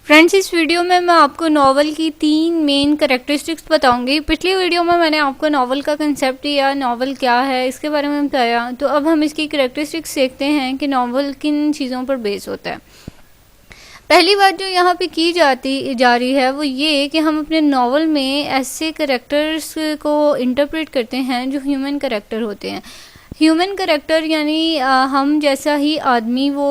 Friends, इस video में मैं आपको नॉवल की 3 मेन कैरेक्टरिस्टिक्स बताऊंगी। पिछली वीडियो में मैंने आपको नॉवल का कंसेप्ट दिया, नॉवल क्या है इसके बारे में बताया। तो अब हम इसकी कैरेक्टरिस्टिक्स देखते हैं कि नॉवल किन चीज़ों पर बेस होता है। पहली बात जो यहाँ पे की जा रही है वो ये कि हम अपने नॉवल में ऐसे कैरेक्टर्स को इंटरप्रेट करते हैं जो ह्यूमन कैरेक्टर होते हैं। ह्यूमन कैरेक्टर यानी हम जैसा ही आदमी वो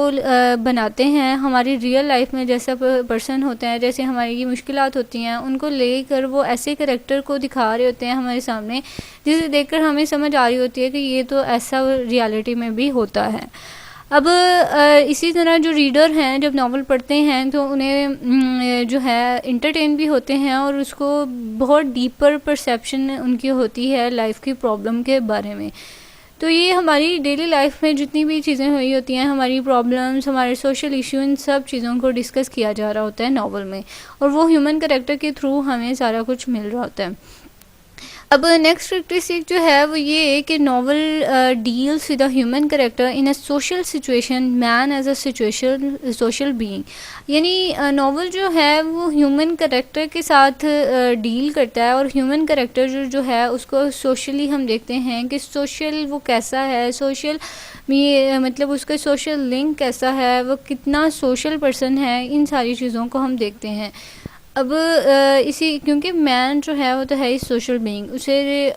बनाते हैं, हमारी रियल लाइफ में जैसा पर्सन होते हैं, जैसे हमारी ये मुश्किलात होती हैं उनको लेकर वो ऐसे कैरेक्टर को दिखा रहे होते हैं हमारे सामने, जिसे देखकर हमें समझ आ रही होती है कि ये तो ऐसा रियलिटी में भी होता है। अब इसी तरह जो रीडर हैं जब नावल पढ़ते हैं तो उन्हें जो है इंटरटेन भी होते हैं और उसको बहुत डीपर परसेप्शन उनकी होती है लाइफ की प्रॉब्लम के बारे में। तो ये हमारी डेली लाइफ में जितनी भी चीज़ें हुई होती हैं, हमारी प्रॉब्लम्स, हमारे सोशल इशू, इन सब चीज़ों को डिस्कस किया जा रहा होता है नावल में, और वो ह्यूमन कैरेक्टर के थ्रू हमें सारा कुछ मिल रहा होता है। अब नेक्स्ट कैरेक्टरिस्टिक जो है वो ये है कि novel deals with a human character in a social situation, man as a social being. यानी नॉवल जो है वो ह्यूमन कैरेक्टर के साथ डील करता है, और ह्यूमन कैरेक्टर जो है उसको सोशली हम देखते हैं कि सोशल वो कैसा है, सोशल मतलब उसका सोशल लिंक कैसा है, वो कितना सोशल पर्सन है, इन सारी चीज़ों को हम देखते हैं। अब इसी क्योंकि मैन जो है वो तो है ही सोशल बीइंग, उसे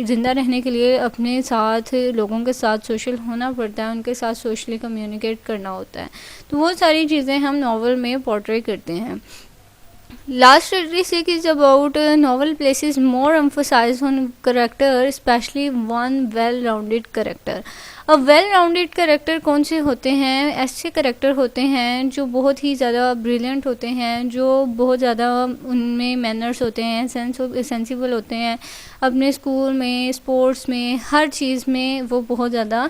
ज़िंदा रहने के लिए अपने साथ लोगों के साथ सोशल होना पड़ता है, उनके साथ सोशली कम्युनिकेट करना होता है। तो वो सारी चीज़ें हम नावल में पोर्ट्रे करते हैं। Last characteristic is about novel places more emphasis on character, especially one well-rounded character. अब वेल-राउंडेड कैरेक्टर कौन से होते हैं? ऐसे कैरेक्टर होते हैं जो बहुत ही ज़्यादा ब्रिलियंट होते हैं, जो बहुत ज़्यादा उनमें मैनर्स होते हैं, सेंसिबल होते हैं, अपने स्कूल में, स्पोर्ट्स में, हर चीज़ में वो बहुत ज़्यादा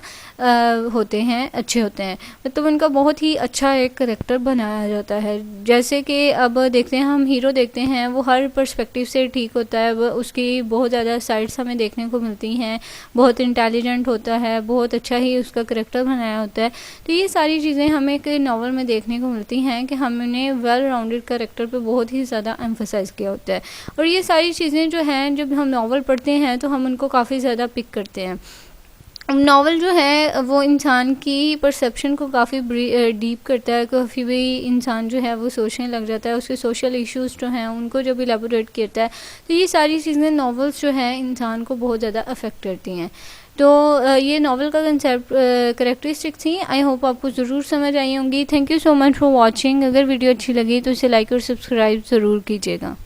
होते हैं, अच्छे होते हैं। मतलब उनका बहुत ही अच्छा एक कैरेक्टर बनाया जाता है। जैसे कि अब देखते हैं, हम हीरो देखते हैं, वो हर पर्सपेक्टिव से ठीक होता है, वो उसकी बहुत ज़्यादा साइड्स हमें देखने को मिलती हैं, बहुत इंटेलिजेंट होता है, बहुत अच्छा ही उसका कैरेक्टर बनाया होता है। तो ये सारी चीज़ें हमें एक नावल में देखने को मिलती हैं कि हमने वेल राउंडेड कैरेक्टर पे बहुत ही ज़्यादा एम्फोसाइज़ किया होता है। और ये सारी चीज़ें जो हैं जब हम नावल पढ़ते हैं तो हम उनको काफ़ी ज़्यादा पिक करते हैं। नावल जो है वो इंसान की परसेप्शन को काफ़ी डीप करता है, काफ़ी भी इंसान जो है वो सोचने लग जाता है, उसके सोशल इश्यूज़ जो हैं उनको जब इलेबोरेट करता है। तो ये सारी चीज़ें नावल्स जो हैं इंसान को बहुत ज़्यादा अफेक्ट करती हैं। तो ये नावल का कंसेप्ट कैरेक्टरिस्टिक थी। आई होप आपको ज़रूर समझ आई होंगी। Thank you so much for watching. अगर वीडियो अच्छी लगी तो इसे लाइक और सब्सक्राइब ज़रूर कीजिएगा।